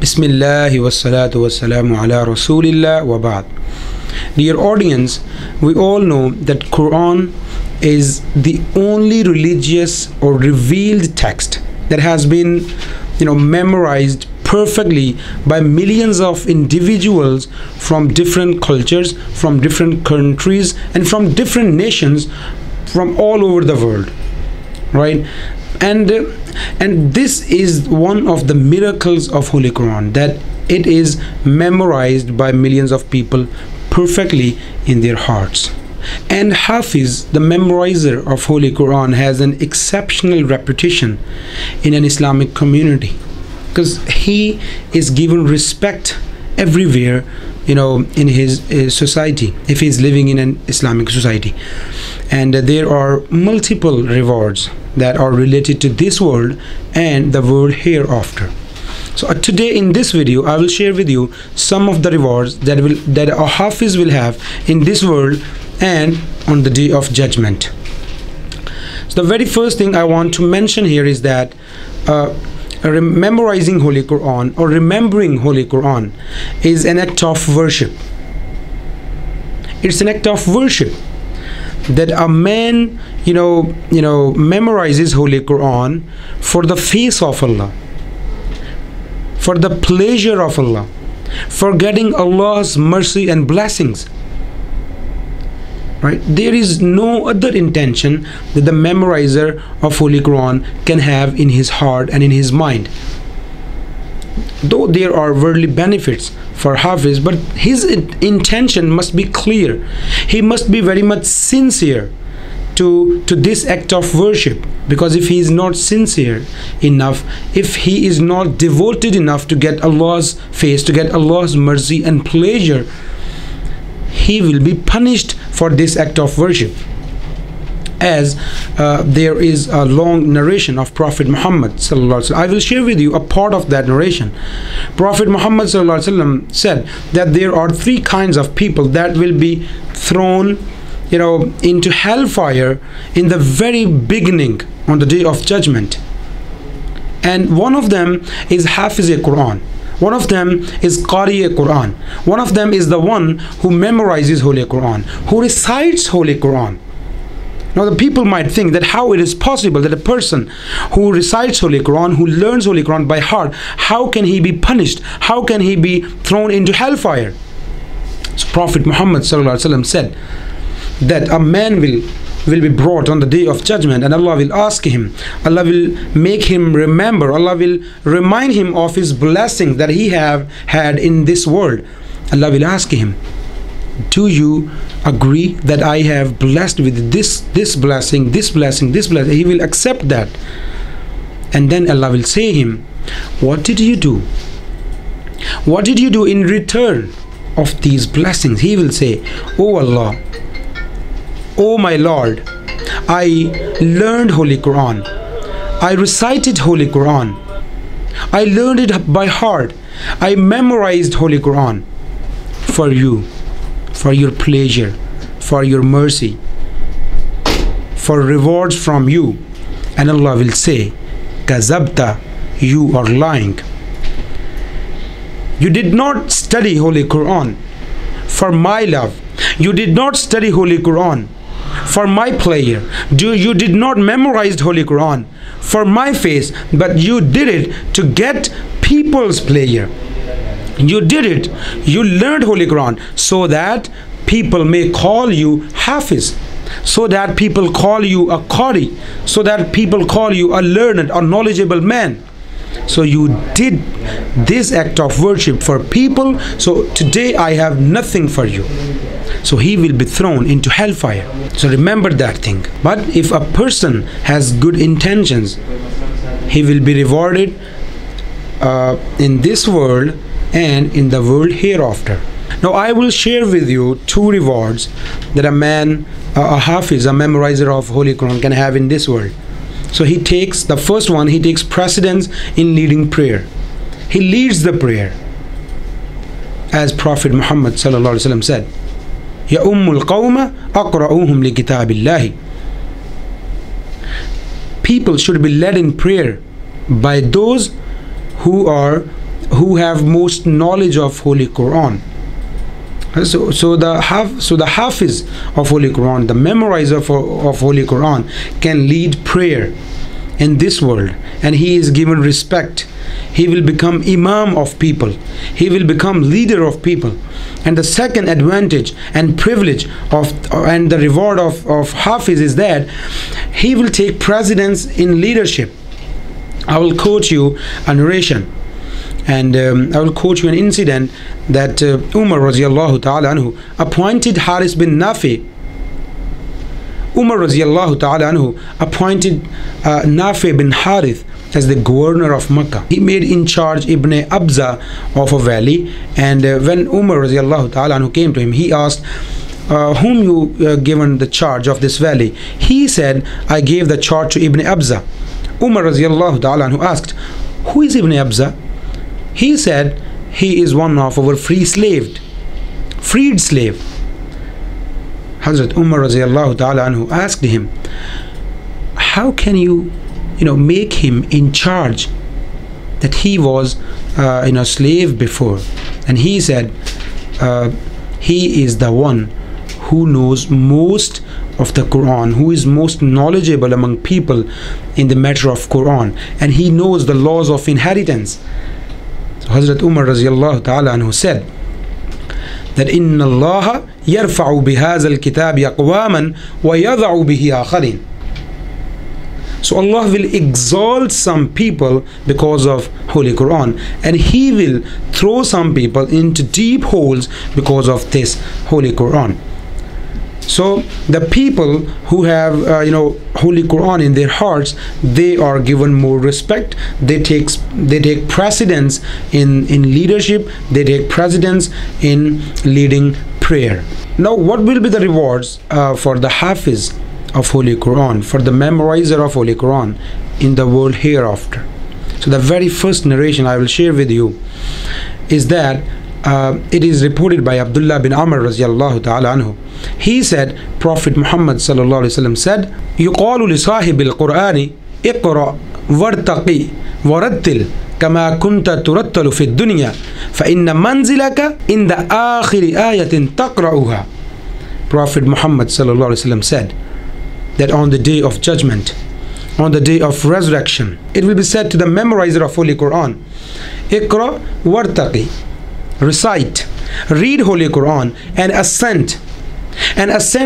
Bismillah wa salatu wa salamu ala Rasulillah wa ba'd. Dear audience, we all know that Quran is the only religious or revealed text that has been memorized perfectly by millions of individuals from different cultures, from different countries, and from different nations from all over the world, right? And this is one of the miracles of Holy Quran, that it is memorized by millions of people perfectly in their hearts. And Hafiz, the memorizer of Holy Quran, has an exceptional reputation in an Islamic community because he is given respect everywhere, in his society, if he is living in an Islamic society. And there are multiple rewards that are related to this world and the world hereafter. So today in this video I will share with you some of the rewards that a Hafiz will have in this world and on the day of judgment. So the very first thing I want to mention here is that memorizing Holy Quran or remembering Holy Quran is an act of worship. It's an act of worship that a man memorizes Holy Quran for the face of Allah, for the pleasure of Allah, for getting Allah's mercy and blessings, right? There is no other intention that the memorizer of Holy Quran can have in his heart and in his mind. Though there are worldly benefits for Hafiz, but his intention must be clear. He must be very much sincere to this act of worship, because if he is not sincere enough, if he is not devoted enough to get Allah's face, to get Allah's mercy and pleasure, he will be punished for this act of worship. As there is a long narration of Prophet Muhammad ﷺ. I will share with you a part of that narration. Prophet Muhammad ﷺ said that there are three kinds of people that will be thrown into hellfire in the very beginning on the day of judgment. And one of them is Hafiz Quran. One of them is Qari Quran. One of them is the one who memorizes Holy Quran, who recites Holy Quran. Now the people might think that how it is possible that a person who recites Holy Quran, who learns Holy Quran by heart, how can he be punished? How can he be thrown into hellfire? So Prophet Muhammad ﷺ said that a man will be brought on the day of judgment, and Allah will ask him, Allah will make him remember, Allah will remind him of his blessings that he have had in this world. Allah will ask him, do you agree that I have blessed with this blessing, this blessing, this blessing? He will accept that. And then Allah will say him, what did you do? What did you do in return of these blessings? He will say, oh Allah, oh my Lord, I learned Holy Quran, I recited Holy Quran, I learned it by heart, I memorized Holy Quran for you, for your pleasure, for your mercy, for rewards from you. And Allah will say, Kazabta, you are lying. You did not study Holy Quran for my love. You did not study Holy Quran for my pleasure. You did not memorize Holy Quran for my face, but you did it to get people's pleasure. You did it, you learned Holy Quran so that people may call you Hafiz, so that people call you a Qari, so that people call you a learned or knowledgeable man. So you did this act of worship for people, so today I have nothing for you. So he will be thrown into hellfire. So remember that thing. But if a person has good intentions, he will be rewarded in this world and in the world hereafter. Now I will share with you two rewards that a man, a Hafiz, a memorizer of Holy Quran, can have in this world. So he takes, the first one, he takes precedence in leading prayer. He leads the prayer, as Prophet Muhammad ﷺ said, Ya ummul qawma aqra'uhum li kitabillahi. People should be led in prayer by those who who have most knowledge of Holy Quran. So the Hafiz of Holy Quran, the memorizer of Holy Quran, can lead prayer in this world, and he is given respect. He will become imam of people. He will become leader of people. And the second advantage and privilege and the reward of Hafiz is that he will take precedence in leadership. I will quote you a narration, and I will quote you an incident that Umar radiallahu ta'ala anhu appointed Haris bin Nafi. Umar radiallahu ta'ala anhu appointed Nafi bin Harith as the governor of Mecca. He made in charge Ibn Abza of a valley, and when Umar radiallahu ta'ala anhu came to him, he asked, whom you given the charge of this valley? He said, I gave the charge to Ibn Abza. Umar radiallahu ta'ala anhu asked, who is Ibn Abza? He said, he is one of our freed slave. Hazrat Umar radiallahu ta'ala anhu asked him, how can you make him in charge, that he was slave before? And he said, he is the one who knows most of the Quran, who is most knowledgeable among people in the matter of Quran, and he knows the laws of inheritance. So Hazrat Umar radiallahu ta'ala anhu said that inna Allah yarfa'u bihazal kitabi aqwaman wa yadha'u bihi akharin. So Allah will exalt some people because of Holy Quran, and He will throw some people into deep holes because of this Holy Quran. So the people who have Holy Quran in their hearts, they are given more respect. They take precedence in leadership. They take precedence in leading prayer. Now, what will be the rewards for the Hafiz of Holy Quran, for the memorizer of Holy Quran in the world hereafter? So the very first narration I will share with you is that it is reported by Abdullah bin Amr radiallahu ta'ala anhu. He said, Prophet Muhammad sallallahu alaihi wasallam said, يقال لصاحب القرآن اقرأ وارتقي ورتل كما كنت ترتل في الدنيا فإن منزلك عند آخر آية تقرأها. Prophet Muhammad sallallahu alaihi wasallam said that on the day of judgment, on the day of resurrection, it will be said to the memorizer of Holy Quran, اقرأ وارتقي, recite, read Holy Quran, and ascend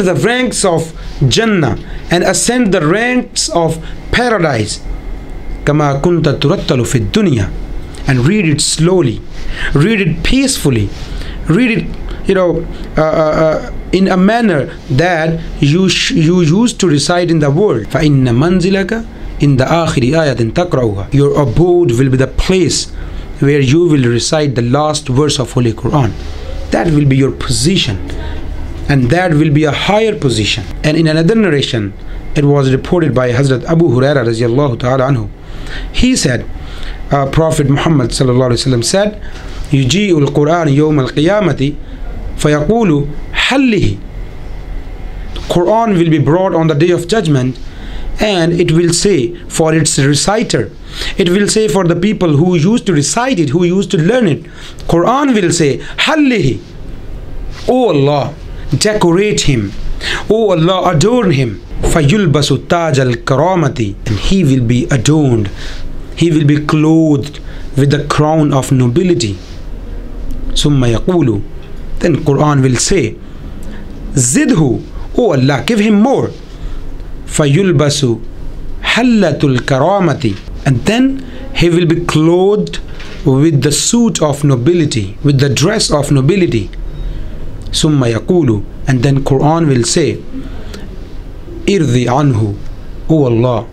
the ranks of Jannah, and ascend the ranks of paradise. كما كنت ترتل في الدنيا, and read it slowly, read it peacefully, read it in a manner that you used to recite in the world. فإن منزلك عند آخر آية تقرأها. Your abode will be the place where you will recite the last verse of Holy Quran. That will be your position, and that will be a higher position. And in another narration, it was reported by Hazrat Abu Huraira radiallahu ta'ala anhu. He said, Prophet Muhammad sallallahu alaihi wasallam said, يجيء القرآن يوم القيامة فيقول حله. Quran will be brought on the day of judgment, and it will say for its reciter, it will say for the people who used to recite it, who used to learn it, Quran will say, Hallihi, O Allah, decorate him, O Allah, adorn him. Fayulbasu taj al karamati, and he will be adorned, he will be clothed with the crown of nobility. Summa yaqulu, then Quran will say, Zidhu, O Allah, give him more. Fayulbasu hallatul karamati, and then he will be clothed with the suit of nobility, with the dress of nobility. Summa yaqulu, and then Quran will say, Irdi anhu, O Allah,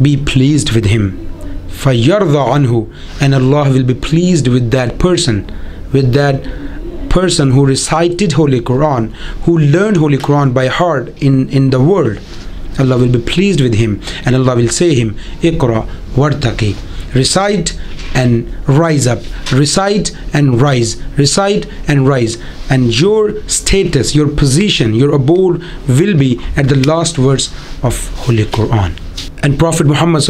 be pleased with him. Fayarda anhu, and Allah will be pleased with that person who recited Holy Quran, who learned Holy Quran by heart in the world. Allah will be pleased with him, and Allah will say him, Iqra wartaqi, recite and rise up, recite and rise, recite and rise, and your status, your position, your abode will be at the last verse of Holy Quran. And Prophet Muhammad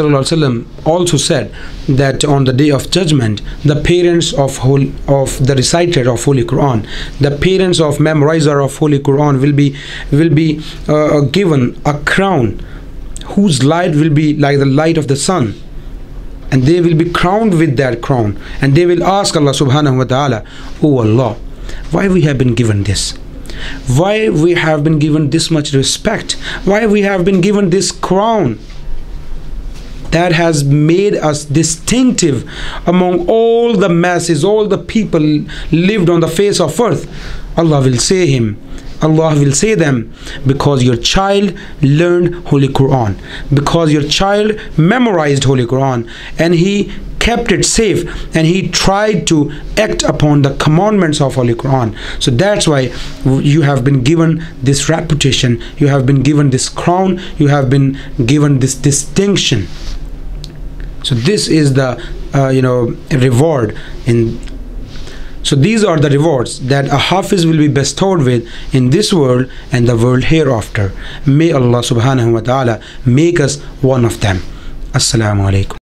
also said that on the day of judgment, the parents of the reciter of Holy Quran, the parents of memorizer of Holy Quran will be given a crown whose light will be like the light of the sun, and they will be crowned with that crown, and they will ask Allah subhanahu wa ta'ala, "Oh Allah, why we have been given this? Why we have been given this much respect? Why we have been given this crown that has made us distinctive among all the masses, all the people lived on the face of earth?" Allah will say them, because your child learned Holy Quran, because your child memorized Holy Quran, and he kept it safe, and he tried to act upon the commandments of Holy Quran. So that's why you have been given this reputation, you have been given this crown, you have been given this distinction. So this is the reward So these are the rewards that a Hafiz will be bestowed with in this world and the world hereafter. May Allah subhanahu wa ta'ala make us one of them. Assalamu alaikum.